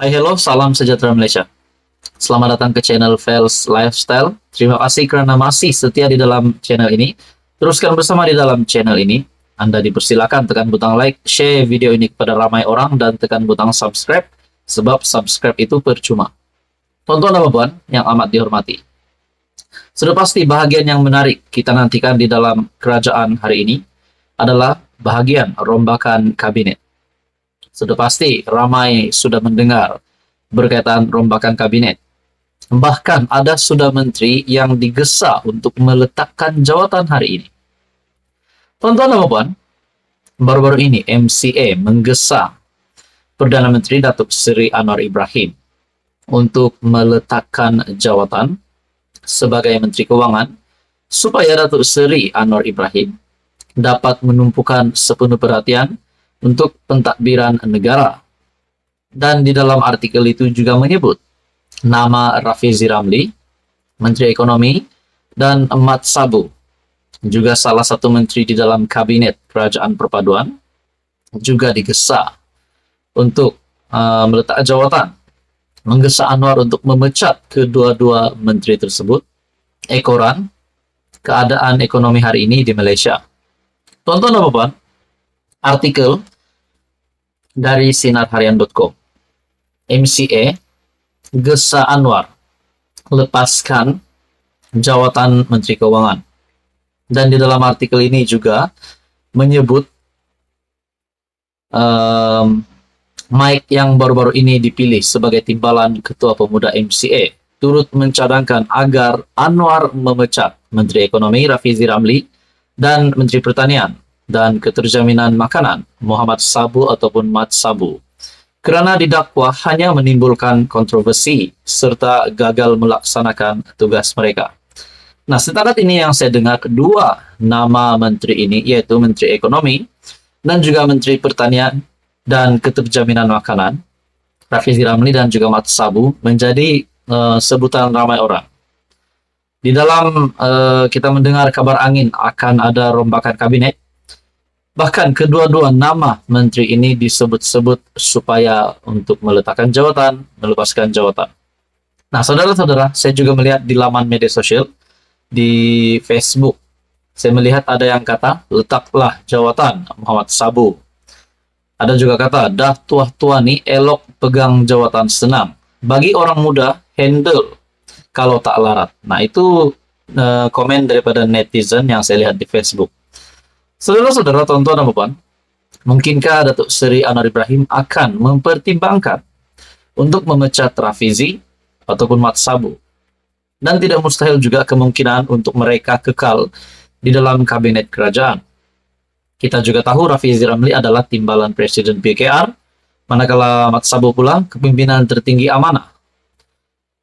Hai, hello, salam sejahtera Malaysia. Selamat datang ke channel Fels Lifestyle. Terima kasih karena masih setia di dalam channel ini. Teruskan bersama di dalam channel ini. Anda dipersilakan tekan butang like, share video ini kepada ramai orang, dan tekan butang subscribe, sebab subscribe itu percuma. Tonton dan puan yang amat dihormati. Sudah pasti bahagian yang menarik kita nantikan di dalam kerajaan hari ini adalah bahagian rombakan kabinet. Sudah pasti ramai sudah mendengar berkaitan rombakan kabinet. Bahkan ada sudah menteri yang digesa untuk meletakkan jawatan hari ini. Tuan-tuan dan puan, baru-baru ini MCA menggesa Perdana Menteri Datuk Seri Anwar Ibrahim untuk meletakkan jawatan sebagai Menteri Keuangan supaya Datuk Seri Anwar Ibrahim dapat menumpukan sepenuh perhatian untuk pentadbiran negara. Dan di dalam artikel itu juga menyebut nama Rafizi Ramli, Menteri Ekonomi, dan Mat Sabu, juga salah satu menteri di dalam Kabinet Kerajaan Perpaduan, juga digesa untuk meletak jawatan, menggesa Anwar untuk memecat kedua-dua menteri tersebut. Ekoran keadaan ekonomi hari ini di Malaysia. Tonton apa puan? Artikel dari sinarharian.com. MCA gesa Anwar lepaskan jawatan Menteri Keuangan. Dan di dalam artikel ini juga menyebut Mike yang baru-baru ini dipilih sebagai timbalan Ketua Pemuda MCA turut mencadangkan agar Anwar memecat Menteri Ekonomi Rafizi Ramli dan Menteri Pertanian dan Keterjaminan Makanan Muhammad Sabu ataupun Mat Sabu kerana didakwa hanya menimbulkan kontroversi serta gagal melaksanakan tugas mereka. Nah, setakat ini yang saya dengar kedua nama menteri ini, yaitu Menteri Ekonomi dan juga Menteri Pertanian dan Keterjaminan Makanan, Rafizi Ramli dan juga Mat Sabu, menjadi sebutan ramai orang. Di dalam kita mendengar kabar angin akan ada rombakan kabinet, bahkan kedua-dua nama menteri ini disebut-sebut supaya untuk meletakkan jawatan, melepaskan jawatan. Nah, saudara-saudara, saya juga melihat di laman media sosial, di Facebook, saya melihat ada yang kata, letaklah jawatan Muhammad Sabu. Ada juga kata, dah tua-tua nih elok pegang jawatan senang. Bagi orang muda, handle kalau tak larat. Nah, itu komen daripada netizen yang saya lihat di Facebook. Saudara-saudara, tonton dan puan, mungkinkah Datuk Seri Anwar Ibrahim akan mempertimbangkan untuk memecat Rafizi ataupun Mat Sabu? Dan tidak mustahil juga kemungkinan untuk mereka kekal di dalam kabinet kerajaan. Kita juga tahu Rafizi Ramli adalah timbalan Presiden PKR, manakala Mat Sabu pula kepimpinan tertinggi amanah.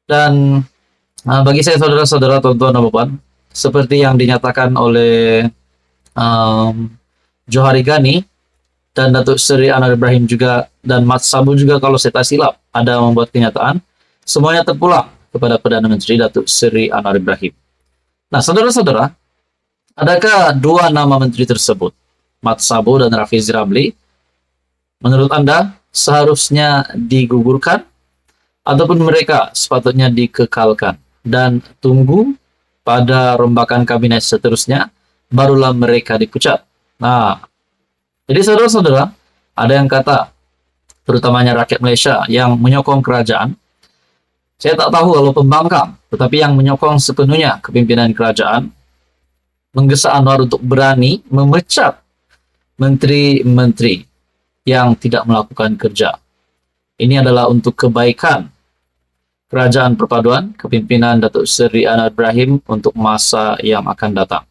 Dan bagi saya saudara-saudara, tonton dan puan, seperti yang dinyatakan oleh Johari Ghani dan Datuk Seri Anwar Ibrahim juga dan Mat Sabu juga, kalau saya tak silap, ada membuat kenyataan, semuanya terpulang kepada Perdana Menteri Datuk Seri Anwar Ibrahim. Nah, saudara-saudara, adakah dua nama menteri tersebut, Mat Sabu dan Rafizi Ramli, menurut Anda seharusnya digugurkan ataupun mereka sepatutnya dikekalkan dan tunggu pada rombakan kabinet seterusnya barulah mereka dipecat? Nah, jadi saudara-saudara, ada yang kata, terutamanya rakyat Malaysia yang menyokong kerajaan, saya tak tahu kalau pembangkang, tetapi yang menyokong sepenuhnya kepimpinan kerajaan, menggesa Anwar untuk berani memecat menteri-menteri yang tidak melakukan kerja. Ini adalah untuk kebaikan Kerajaan Perpaduan, kepimpinan Datuk Seri Anwar Ibrahim untuk masa yang akan datang.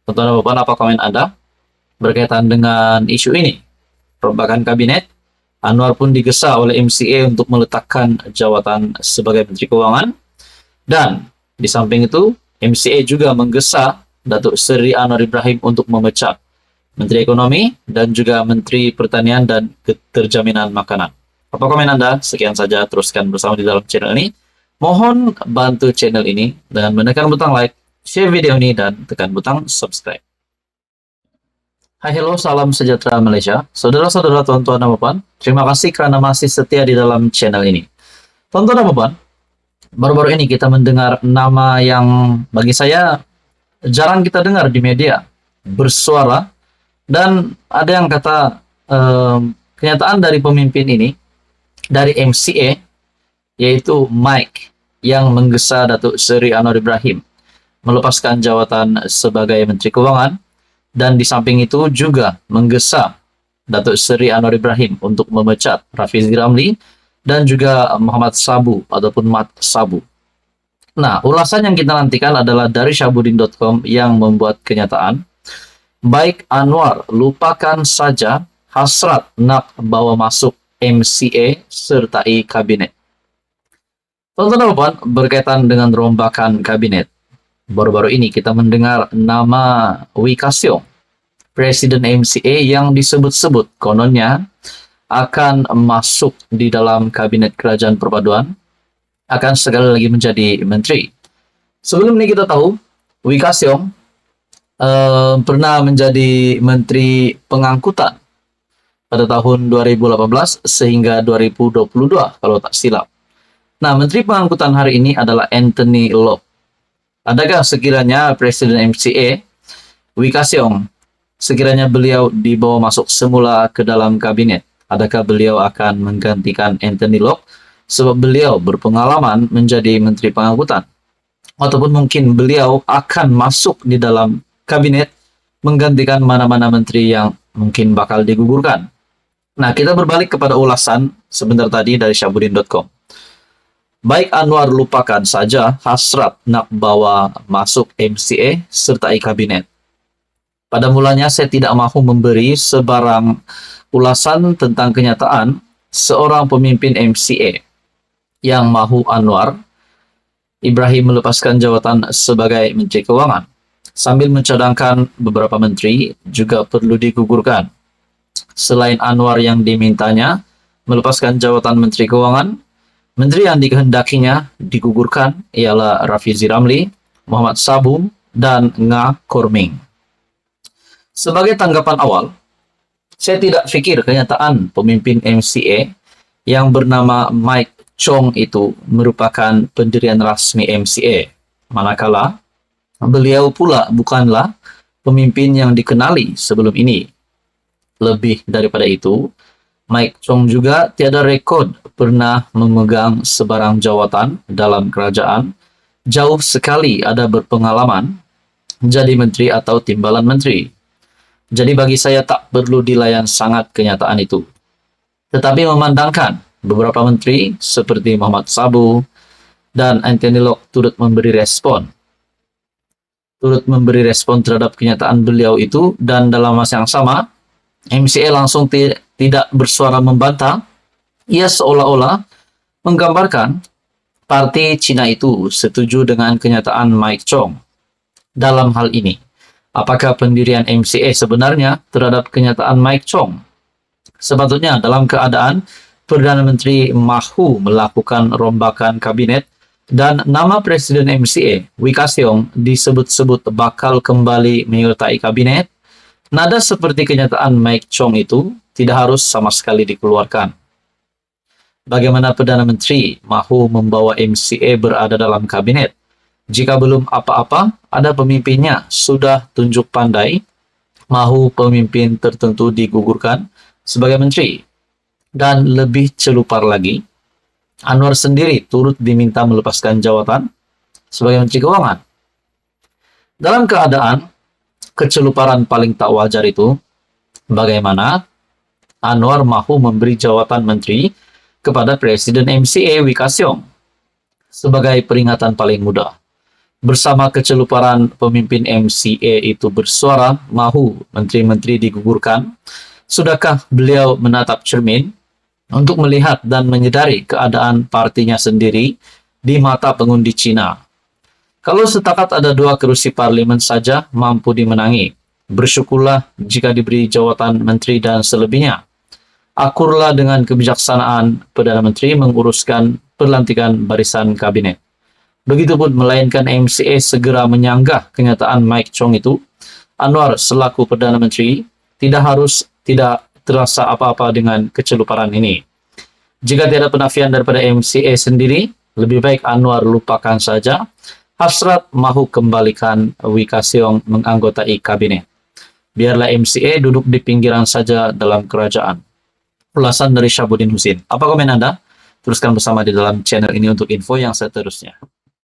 Tuan-tuan dan puan, apa komen Anda berkaitan dengan isu ini? Rombakan kabinet, Anwar pun digesa oleh MCA untuk meletakkan jawatan sebagai Menteri Keuangan, dan di samping itu MCA juga menggesa Datuk Seri Anwar Ibrahim untuk memecat Menteri Ekonomi dan juga Menteri Pertanian dan Keterjaminan Makanan. Apa komen Anda? Sekian saja, teruskan bersama di dalam channel ini. Mohon bantu channel ini dengan menekan butang like, share video ini, dan tekan butang subscribe. Hai, hello, salam sejahtera Malaysia. Saudara-saudara, tuan-tuan dan puan, terima kasih karena masih setia di dalam channel ini. Tuan-tuan dan puan, baru-baru ini kita mendengar nama yang bagi saya jarang kita dengar di media, bersuara, dan ada yang kata kenyataan dari pemimpin ini, dari MCA, yaitu Mike, yang menggesa Datuk Seri Anwar Ibrahim, melepaskan jawatan sebagai Menteri Keuangan, dan di samping itu juga menggesa Datuk Seri Anwar Ibrahim untuk memecat Rafizi Ramli dan juga Muhammad Sabu ataupun Mat Sabu. Nah, ulasan yang kita nantikan adalah dari Syahbudin.com yang membuat kenyataan, baik Anwar lupakan saja hasrat nak bawa masuk MCA sertai kabinet. Tuan-tuan, berkaitan dengan rombakan kabinet, baru-baru ini kita mendengar nama Wee Ka Siong, Presiden MCA yang disebut-sebut kononnya akan masuk di dalam kabinet kerajaan perpaduan, akan sekali lagi menjadi menteri. Sebelum ini kita tahu, Wee Ka Siong pernah menjadi menteri pengangkutan pada tahun 2018 sehingga 2022 kalau tak silap. Nah, menteri pengangkutan hari ini adalah Anthony Loke. Adakah sekiranya Presiden MCA, Wee Ka Siong, sekiranya beliau dibawa masuk semula ke dalam kabinet, adakah beliau akan menggantikan Anthony Loke sebab beliau berpengalaman menjadi menteri pengangkutan? Ataupun mungkin beliau akan masuk di dalam kabinet menggantikan mana-mana menteri yang mungkin bakal digugurkan? Nah, kita berbalik kepada ulasan sebentar tadi dari Syahbudin.com. Baik Anwar lupakan saja hasrat nak bawa masuk MCA sertai kabinet. Pada mulanya saya tidak mahu memberi sebarang ulasan tentang kenyataan seorang pemimpin MCA yang mahu Anwar Ibrahim melepaskan jawatan sebagai Menteri Keuangan, sambil mencadangkan beberapa menteri juga perlu digugurkan. Selain Anwar yang dimintanya melepaskan jawatan Menteri Keuangan, menteri yang dikehendakinya digugurkan ialah Rafizi Ramli, Muhammad Sabu, dan Nga Korming. Sebagai tanggapan awal, saya tidak fikir kenyataan pemimpin MCA yang bernama Mike Chong itu merupakan pendirian rasmi MCA, manakala beliau pula bukanlah pemimpin yang dikenali sebelum ini. Lebih daripada itu, Mike Chong juga tiada rekod pernah memegang sebarang jawatan dalam kerajaan, jauh sekali ada berpengalaman menjadi menteri atau timbalan menteri. Jadi bagi saya tak perlu dilayan sangat kenyataan itu. Tetapi memandangkan beberapa menteri seperti Muhammad Sabu dan Anthony Loke turut memberi respon terhadap kenyataan beliau itu, dan dalam masa yang sama MCA langsung tidak bersuara membantah. Ia seolah-olah menggambarkan parti Cina itu setuju dengan kenyataan Mike Chong. Dalam hal ini, apakah pendirian MCA sebenarnya terhadap kenyataan Mike Chong? Sepatutnya dalam keadaan Perdana Menteri mahu melakukan rombakan kabinet dan nama Presiden MCA, Wee Ka Siong, disebut-sebut bakal kembali menyertai kabinet, nada seperti kenyataan Mike Chong itu tidak harus sama sekali dikeluarkan. Bagaimana Perdana Menteri mahu membawa MCA berada dalam kabinet jika belum apa-apa ada pemimpinnya sudah tunjuk pandai mahu pemimpin tertentu digugurkan sebagai menteri? Dan lebih celupar lagi, Anwar sendiri turut diminta melepaskan jawatan sebagai Menteri Keuangan. Dalam keadaan keceluparan paling tak wajar itu, bagaimana Anwar mahu memberi jawatan menteri kepada Presiden MCA Wee Ka Siong sebagai peringatan paling mudah. Bersama keceluparan pemimpin MCA itu bersuara mahu menteri-menteri digugurkan, sudahkah beliau menatap cermin untuk melihat dan menyadari keadaan partinya sendiri di mata pengundi Cina? Kalau setakat ada 2 kerusi parlimen saja mampu dimenangi, bersyukurlah jika diberi jawatan menteri dan selebihnya. Akurlah dengan kebijaksanaan Perdana Menteri menguruskan pelantikan barisan kabinet. Begitupun melainkan MCA segera menyanggah kenyataan Mike Chong itu, Anwar selaku Perdana Menteri tidak terasa apa-apa dengan keceluparan ini. Jika tidak penafian daripada MCA sendiri, lebih baik Anwar lupakan saja. Hasrat mahu kembalikan Wika Seong menganggotai kabinet. Biarlah MCA duduk di pinggiran saja dalam kerajaan. Ulasan dari Syabuddin Husin. Apa komen Anda? Teruskan bersama di dalam channel ini untuk info yang seterusnya.